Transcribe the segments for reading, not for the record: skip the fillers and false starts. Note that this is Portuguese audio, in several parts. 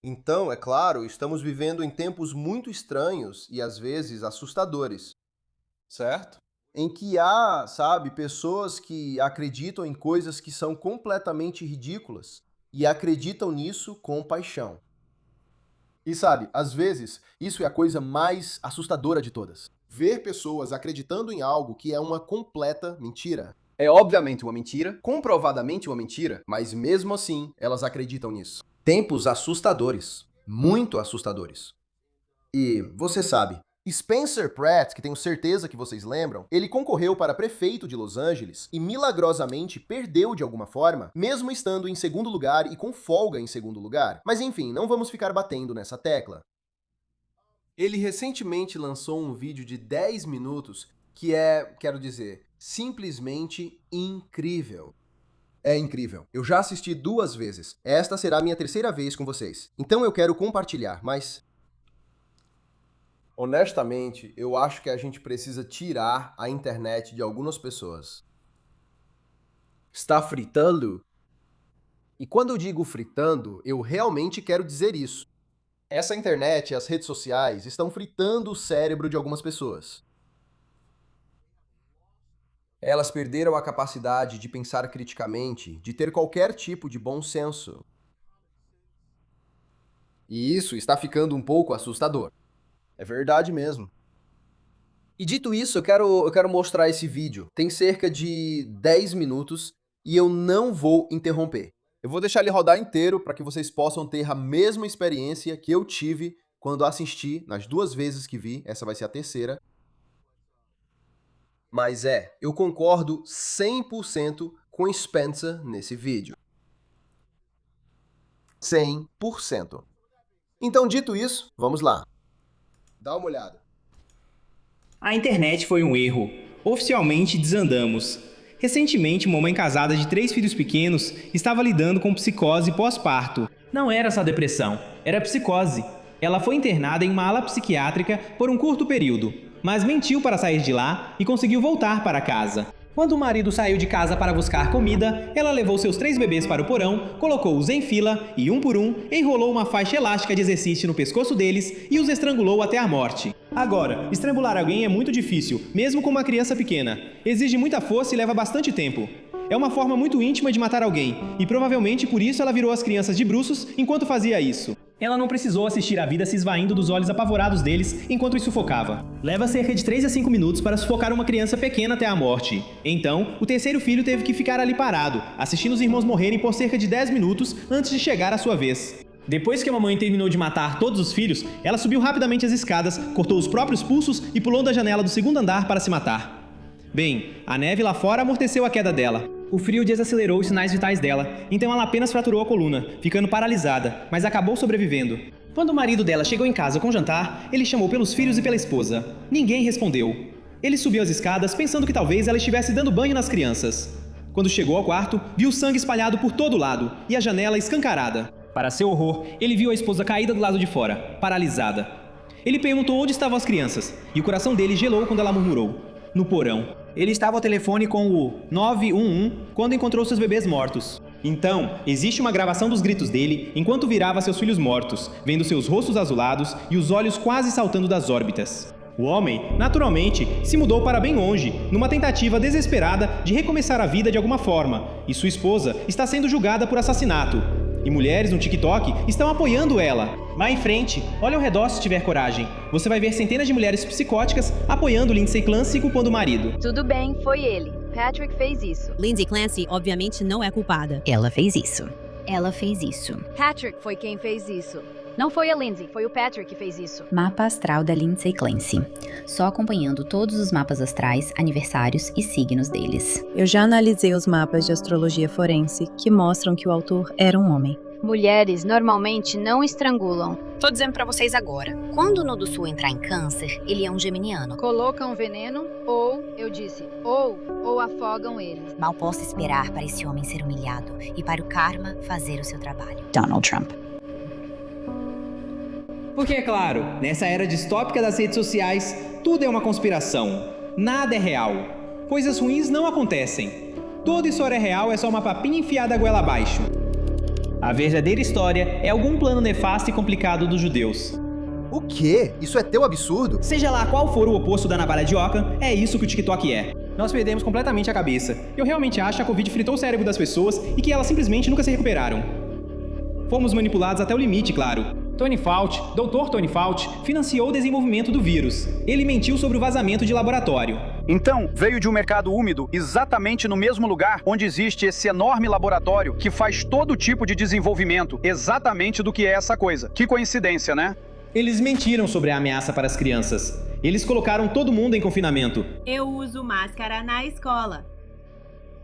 Então, é claro, estamos vivendo em tempos muito estranhos e às vezes assustadores, certo? Em que há, sabe, pessoas que acreditam em coisas que são completamente ridículas e acreditam nisso com paixão. E sabe, às vezes, isso é a coisa mais assustadora de todas. Ver pessoas acreditando em algo que é uma completa mentira. É obviamente uma mentira, comprovadamente uma mentira, mas mesmo assim elas acreditam nisso. Tempos assustadores, muito assustadores. E você sabe, Spencer Pratt, que tenho certeza que vocês lembram, ele concorreu para prefeito de Los Angeles e milagrosamente perdeu de alguma forma, mesmo estando em segundo lugar e com folga em segundo lugar. Mas enfim, não vamos ficar batendo nessa tecla. Ele recentemente lançou um vídeo de 10 minutos que é, quero dizer, simplesmente incrível. É incrível. Eu já assisti 2 vezes. Esta será a minha terceira vez com vocês. Então eu quero compartilhar, mas honestamente, eu acho que a gente precisa tirar a internet de algumas pessoas. Está fritando? E quando eu digo fritando, eu realmente quero dizer isso. Essa internet e as redes sociais estão fritando o cérebro de algumas pessoas. Elas perderam a capacidade de pensar criticamente, de ter qualquer tipo de bom senso. E isso está ficando um pouco assustador. É verdade mesmo. E dito isso, eu quero mostrar esse vídeo. Tem cerca de 10 minutos e eu não vou interromper. Eu vou deixar ele rodar inteiro para que vocês possam ter a mesma experiência que eu tive quando assisti nas 2 vezes que vi. Essa vai ser a terceira. Mas eu concordo 100% com Spencer nesse vídeo. 100%. Então, dito isso, vamos lá. Dá uma olhada. A internet foi um erro. Oficialmente desandamos. Recentemente, uma mãe casada de 3 filhos pequenos estava lidando com psicose pós-parto. Não era só depressão, era psicose. Ela foi internada em uma ala psiquiátrica por um curto período, mas mentiu para sair de lá e conseguiu voltar para casa. Quando o marido saiu de casa para buscar comida, ela levou seus 3 bebês para o porão, colocou-os em fila e, um por um, enrolou uma faixa elástica de exercício no pescoço deles e os estrangulou até a morte. Agora, estrangular alguém é muito difícil, mesmo com uma criança pequena. Exige muita força e leva bastante tempo. É uma forma muito íntima de matar alguém, e provavelmente por isso ela virou as crianças de bruços enquanto fazia isso. Ela não precisou assistir a vida se esvaindo dos olhos apavorados deles enquanto os sufocava. Leva cerca de 3 a 5 minutos para sufocar uma criança pequena até a morte. Então, o terceiro filho teve que ficar ali parado, assistindo os irmãos morrerem por cerca de 10 minutos antes de chegar a sua vez. Depois que a mamãe terminou de matar todos os filhos, ela subiu rapidamente as escadas, cortou os próprios pulsos e pulou da janela do segundo andar para se matar. Bem, a neve lá fora amorteceu a queda dela. O frio desacelerou os sinais vitais dela, então ela apenas fraturou a coluna, ficando paralisada, mas acabou sobrevivendo. Quando o marido dela chegou em casa com jantar, ele chamou pelos filhos e pela esposa. Ninguém respondeu. Ele subiu as escadas pensando que talvez ela estivesse dando banho nas crianças. Quando chegou ao quarto, viu sangue espalhado por todo lado e a janela escancarada. Para seu horror, ele viu a esposa caída do lado de fora, paralisada. Ele perguntou onde estavam as crianças, e o coração dele gelou quando ela murmurou: no porão. Ele estava ao telefone com o 911 quando encontrou seus bebês mortos. Então, existe uma gravação dos gritos dele enquanto virava seus filhos mortos, vendo seus rostos azulados e os olhos quase saltando das órbitas. O homem, naturalmente, se mudou para bem longe, numa tentativa desesperada de recomeçar a vida de alguma forma, e sua esposa está sendo julgada por assassinato. E mulheres no TikTok estão apoiando ela. Vá em frente, olhe ao redor se tiver coragem. Você vai ver centenas de mulheres psicóticas apoiando Lindsay Clancy e culpando o marido. Tudo bem, foi ele. Patrick fez isso. Lindsay Clancy obviamente não é culpada. Ela fez isso. Ela fez isso. Patrick foi quem fez isso. Não foi a Lindsay, foi o Patrick que fez isso. Mapa astral da Lindsay Clancy. Só acompanhando todos os mapas astrais, aniversários e signos deles. Eu já analisei os mapas de astrologia forense que mostram que o autor era um homem. Mulheres normalmente não estrangulam. Tô dizendo pra vocês agora. Quando o Nodo Sul entrar em câncer, ele é um geminiano. Colocam veneno ou afogam eles. Mal posso esperar para esse homem ser humilhado e para o karma fazer o seu trabalho. Donald Trump. Porque, é claro, nessa era distópica das redes sociais, tudo é uma conspiração. Nada é real. Coisas ruins não acontecem. Toda história real é só uma papinha enfiada a goela abaixo. A verdadeira história é algum plano nefasto e complicado dos judeus. O quê? Isso é teu absurdo? Seja lá qual for o oposto da navalha de Ockham, é isso que o TikTok é. Nós perdemos completamente a cabeça. Eu realmente acho que a Covid fritou o cérebro das pessoas e que elas simplesmente nunca se recuperaram. Fomos manipulados até o limite, claro. Tony Fauci, Dr. Tony Fauci, financiou o desenvolvimento do vírus. Ele mentiu sobre o vazamento de laboratório. Então, veio de um mercado úmido, exatamente no mesmo lugar onde existe esse enorme laboratório que faz todo tipo de desenvolvimento, exatamente do que é essa coisa. Que coincidência, né? Eles mentiram sobre a ameaça para as crianças. Eles colocaram todo mundo em confinamento. Eu uso máscara na escola.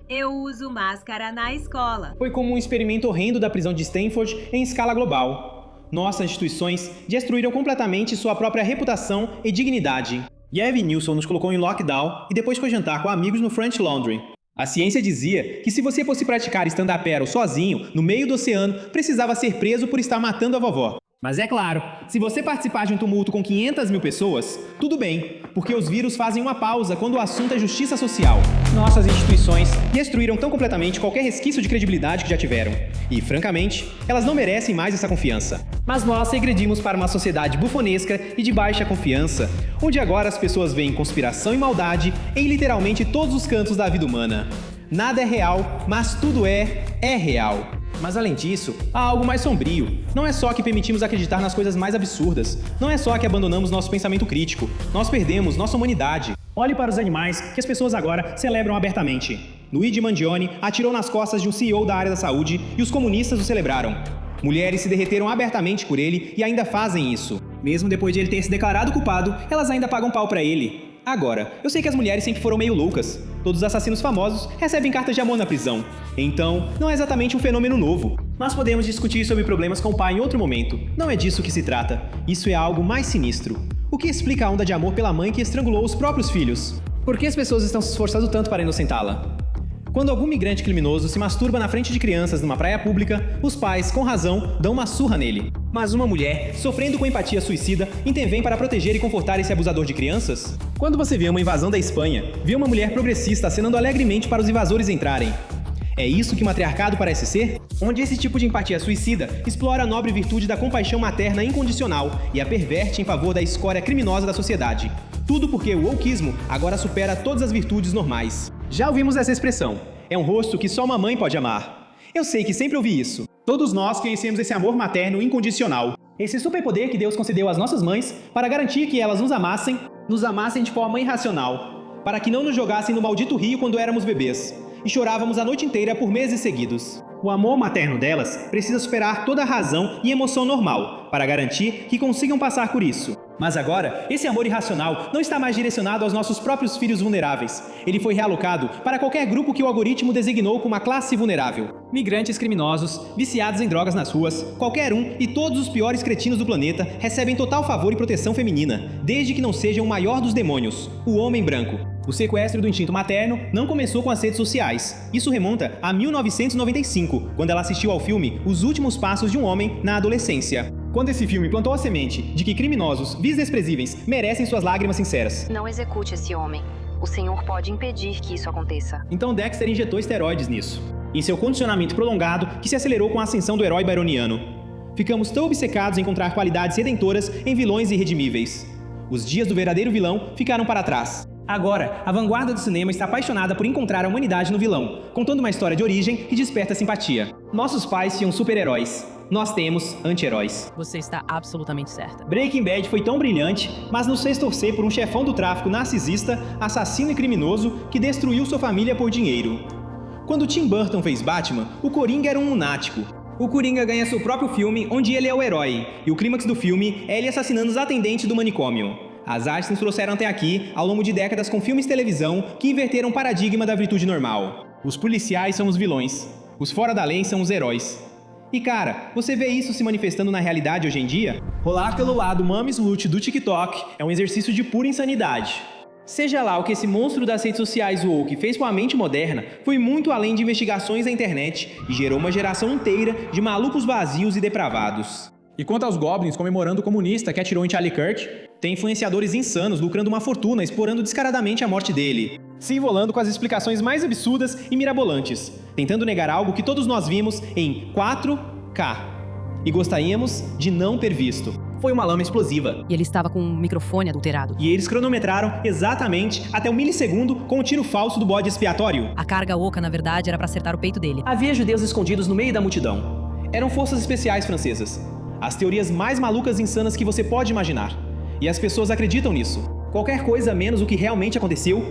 Eu uso máscara na escola. Foi como um experimento horrendo da prisão de Stanford em escala global. Nossas instituições destruíram completamente sua própria reputação e dignidade. Gavin Newsom nos colocou em lockdown e depois foi jantar com amigos no French Laundry. A ciência dizia que se você fosse praticar stand-up paddle sozinho, no meio do oceano, precisava ser preso por estar matando a vovó. Mas é claro, se você participar de um tumulto com 500 mil pessoas, tudo bem, porque os vírus fazem uma pausa quando o assunto é justiça social. Nossas instituições destruíram tão completamente qualquer resquício de credibilidade que já tiveram. E, francamente, elas não merecem mais essa confiança. Mas nós regredimos para uma sociedade bufonesca e de baixa confiança, onde agora as pessoas veem conspiração e maldade em literalmente todos os cantos da vida humana. Nada é real, mas tudo é real. Mas além disso, há algo mais sombrio. Não é só que permitimos acreditar nas coisas mais absurdas. Não é só que abandonamos nosso pensamento crítico. Nós perdemos nossa humanidade. Olhe para os animais que as pessoas agora celebram abertamente. Luigi Mangione atirou nas costas de um CEO da área da saúde e os comunistas o celebraram. Mulheres se derreteram abertamente por ele e ainda fazem isso. Mesmo depois de ele ter se declarado culpado, elas ainda pagam pau pra ele. Agora, eu sei que as mulheres sempre foram meio loucas. Todos os assassinos famosos recebem cartas de amor na prisão. Então, não é exatamente um fenômeno novo. Mas podemos discutir sobre problemas com o pai em outro momento. Não é disso que se trata. Isso é algo mais sinistro. O que explica a onda de amor pela mãe que estrangulou os próprios filhos? Por que as pessoas estão se esforçando tanto para inocentá-la? Quando algum migrante criminoso se masturba na frente de crianças numa praia pública, os pais, com razão, dão uma surra nele. Mas uma mulher, sofrendo com empatia suicida, intervém para proteger e confortar esse abusador de crianças? Quando você vê uma invasão da Espanha, vê uma mulher progressista acenando alegremente para os invasores entrarem. É isso que o matriarcado parece ser? Onde esse tipo de empatia suicida explora a nobre virtude da compaixão materna incondicional e a perverte em favor da escória criminosa da sociedade. Tudo porque o wokeismo agora supera todas as virtudes normais. Já ouvimos essa expressão. É um rosto que só uma mãe pode amar. Eu sei que sempre ouvi isso. Todos nós conhecemos esse amor materno incondicional. Esse superpoder que Deus concedeu às nossas mães para garantir que elas nos amassem de forma irracional, para que não nos jogassem no maldito rio quando éramos bebês e chorávamos a noite inteira por meses seguidos. O amor materno delas precisa superar toda a razão e emoção normal para garantir que consigam passar por isso. Mas agora, esse amor irracional não está mais direcionado aos nossos próprios filhos vulneráveis. Ele foi realocado para qualquer grupo que o algoritmo designou como uma classe vulnerável. Migrantes criminosos, viciados em drogas nas ruas, qualquer um e todos os piores cretinos do planeta recebem total favor e proteção feminina, desde que não sejam o maior dos demônios, o homem branco. O sequestro do instinto materno não começou com as redes sociais. Isso remonta a 1995, quando ela assistiu ao filme Os Últimos Passos de um Homem na Adolescência. Quando esse filme plantou a semente de que criminosos, vis desprezíveis, merecem suas lágrimas sinceras. Não execute esse homem. O Senhor pode impedir que isso aconteça. Então Dexter injetou esteroides nisso. Em seu condicionamento prolongado, que se acelerou com a ascensão do herói byroniano. Ficamos tão obcecados em encontrar qualidades redentoras em vilões irredimíveis. Os dias do verdadeiro vilão ficaram para trás. Agora, a vanguarda do cinema está apaixonada por encontrar a humanidade no vilão, contando uma história de origem que desperta simpatia. Nossos pais tinham super-heróis. Nós temos anti-heróis. Você está absolutamente certa. Breaking Bad foi tão brilhante, mas nos fez torcer por um chefão do tráfico narcisista, assassino e criminoso que destruiu sua família por dinheiro. Quando Tim Burton fez Batman, o Coringa era um lunático. O Coringa ganha seu próprio filme, onde ele é o herói, e o clímax do filme é ele assassinando os atendentes do manicômio. As artes nos trouxeram até aqui ao longo de décadas com filmes de televisão que inverteram o paradigma da virtude normal. Os policiais são os vilões, os fora da lei são os heróis. E cara, você vê isso se manifestando na realidade hoje em dia? Rolar pelo lado Mami Slut do TikTok é um exercício de pura insanidade. Seja lá o que esse monstro das redes sociais woke fez com a mente moderna, foi muito além de investigações na internet e gerou uma geração inteira de malucos vazios e depravados. E quanto aos goblins comemorando o comunista que atirou em Charlie Kirk, tem influenciadores insanos lucrando uma fortuna explorando descaradamente a morte dele, se envolando com as explicações mais absurdas e mirabolantes, tentando negar algo que todos nós vimos em 4, K. E gostaríamos de não ter visto. Foi uma lama explosiva. E ele estava com um microfone adulterado. E eles cronometraram exatamente até o milissegundo com o tiro falso do bode expiatório. A carga oca, na verdade, era para acertar o peito dele. Havia judeus escondidos no meio da multidão. Eram forças especiais francesas. As teorias mais malucas e insanas que você pode imaginar. E as pessoas acreditam nisso. Qualquer coisa menos o que realmente aconteceu.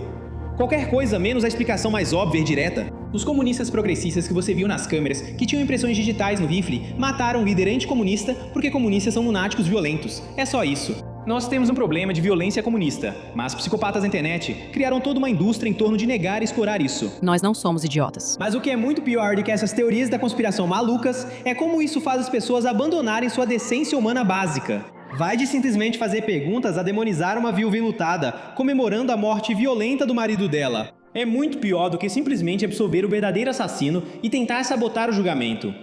Qualquer coisa menos a explicação mais óbvia e direta. Os comunistas progressistas que você viu nas câmeras, que tinham impressões digitais no rifle, mataram o líder anticomunista porque comunistas são lunáticos violentos. É só isso. Nós temos um problema de violência comunista, mas psicopatas da internet criaram toda uma indústria em torno de negar e explorar isso. Nós não somos idiotas. Mas o que é muito pior do que essas teorias da conspiração malucas é como isso faz as pessoas abandonarem sua decência humana básica. Vai de simplesmente fazer perguntas a demonizar uma viúva enlutada, comemorando a morte violenta do marido dela. É muito pior do que simplesmente absolver o verdadeiro assassino e tentar sabotar o julgamento.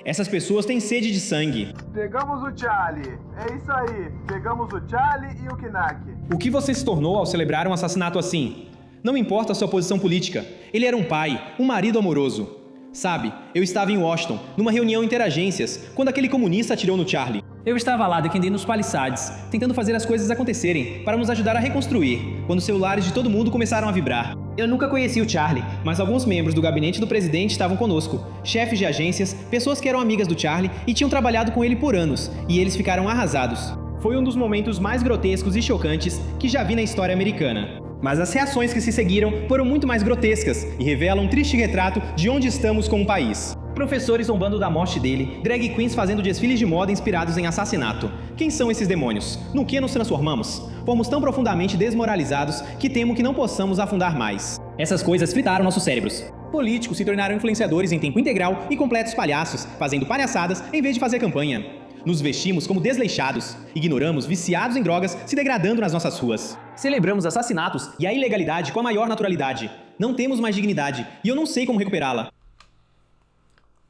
Essas pessoas têm sede de sangue. Pegamos o Charlie. É isso aí. Pegamos o Charlie e o Knack. O que você se tornou ao celebrar um assassinato assim? Não importa a sua posição política. Ele era um pai, um marido amoroso. Sabe, eu estava em Washington, numa reunião interagências, quando aquele comunista atirou no Charlie. Eu estava lá defendendo os Palisades, tentando fazer as coisas acontecerem, para nos ajudar a reconstruir, quando os celulares de todo mundo começaram a vibrar. Eu nunca conheci o Charlie, mas alguns membros do gabinete do presidente estavam conosco, chefes de agências, pessoas que eram amigas do Charlie e tinham trabalhado com ele por anos, e eles ficaram arrasados. Foi um dos momentos mais grotescos e chocantes que já vi na história americana. Mas as reações que se seguiram foram muito mais grotescas e revelam um triste retrato de onde estamos como país. Professores zombando da morte dele, drag queens fazendo desfiles de moda inspirados em assassinato. Quem são esses demônios? No que nos transformamos? Fomos tão profundamente desmoralizados que temo que não possamos afundar mais. Essas coisas fritaram nossos cérebros. Políticos se tornaram influenciadores em tempo integral e completos palhaços, fazendo palhaçadas em vez de fazer campanha. Nos vestimos como desleixados, ignoramos viciados em drogas se degradando nas nossas ruas. Celebramos assassinatos e a ilegalidade com a maior naturalidade. Não temos mais dignidade e eu não sei como recuperá-la.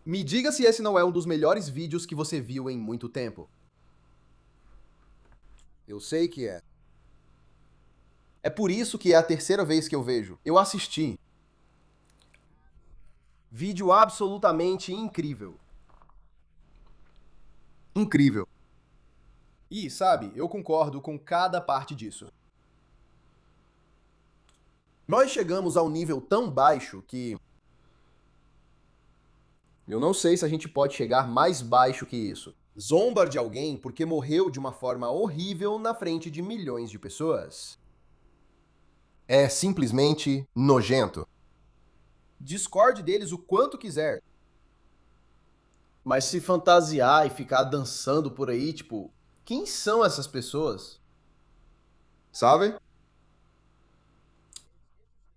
Me diga se esse não é um dos melhores vídeos que você viu em muito tempo. Eu sei que é. É por isso que é a terceira vez que eu vejo. Eu assisti. Vídeo absolutamente incrível. Incrível. E, sabe, eu concordo com cada parte disso. Nós chegamos a um nível tão baixo que... eu não sei se a gente pode chegar mais baixo que isso. Zombar de alguém porque morreu de uma forma horrível na frente de milhões de pessoas. É simplesmente nojento. Discorde deles o quanto quiser. Mas se fantasiar e ficar dançando por aí, tipo, quem são essas pessoas? Sabe?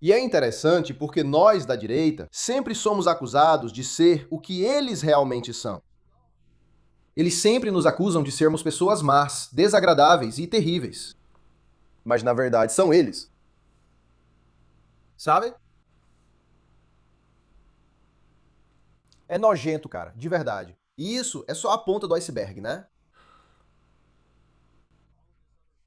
E é interessante porque nós, da direita, sempre somos acusados de ser o que eles realmente são. Eles sempre nos acusam de sermos pessoas más, desagradáveis e terríveis. Mas na verdade são eles. Sabe? É nojento, cara, de verdade. E isso é só a ponta do iceberg, né?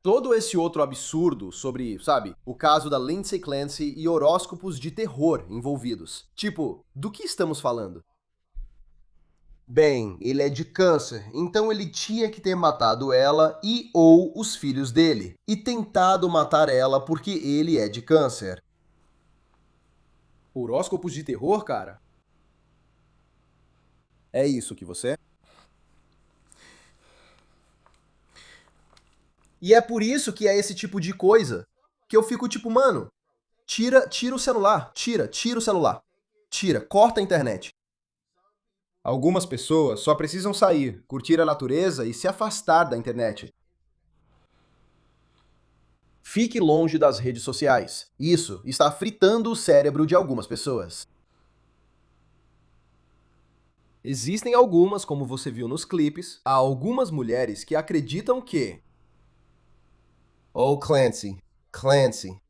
Todo esse outro absurdo sobre, sabe, o caso da Lindsay Clancy e horóscopos de terror envolvidos. Tipo, do que estamos falando? Bem, ele é de câncer, então ele tinha que ter matado ela e ou os filhos dele. E tentado matar ela porque ele é de câncer. Horóscopos de terror, cara? É isso que você é? E é por isso que é esse tipo de coisa que eu fico tipo, mano, tira o celular, tira o celular, corta a internet. Algumas pessoas só precisam sair, curtir a natureza e se afastar da internet. Fique longe das redes sociais. Isso está fritando o cérebro de algumas pessoas. Existem algumas, como você viu nos clipes, há algumas mulheres que acreditam que... Clancy.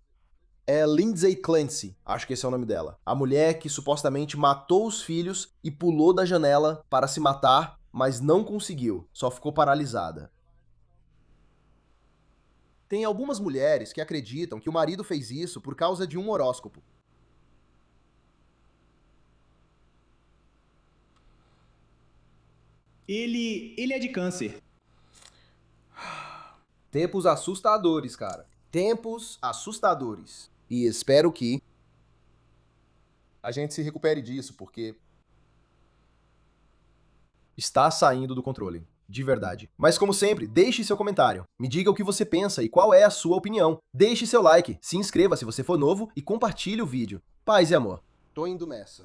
É Lindsay Clancy, acho que esse é o nome dela. A mulher que supostamente matou os filhos e pulou da janela para se matar, mas não conseguiu, só ficou paralisada. Tem algumas mulheres que acreditam que o marido fez isso por causa de um horóscopo. Ele é de câncer. Tempos assustadores, cara. Tempos assustadores. E espero que a gente se recupere disso, porque está saindo do controle. De verdade. Mas como sempre, deixe seu comentário. Me diga o que você pensa e qual é a sua opinião. Deixe seu like, se inscreva se você for novo e compartilhe o vídeo. Paz e amor. Tô indo nessa.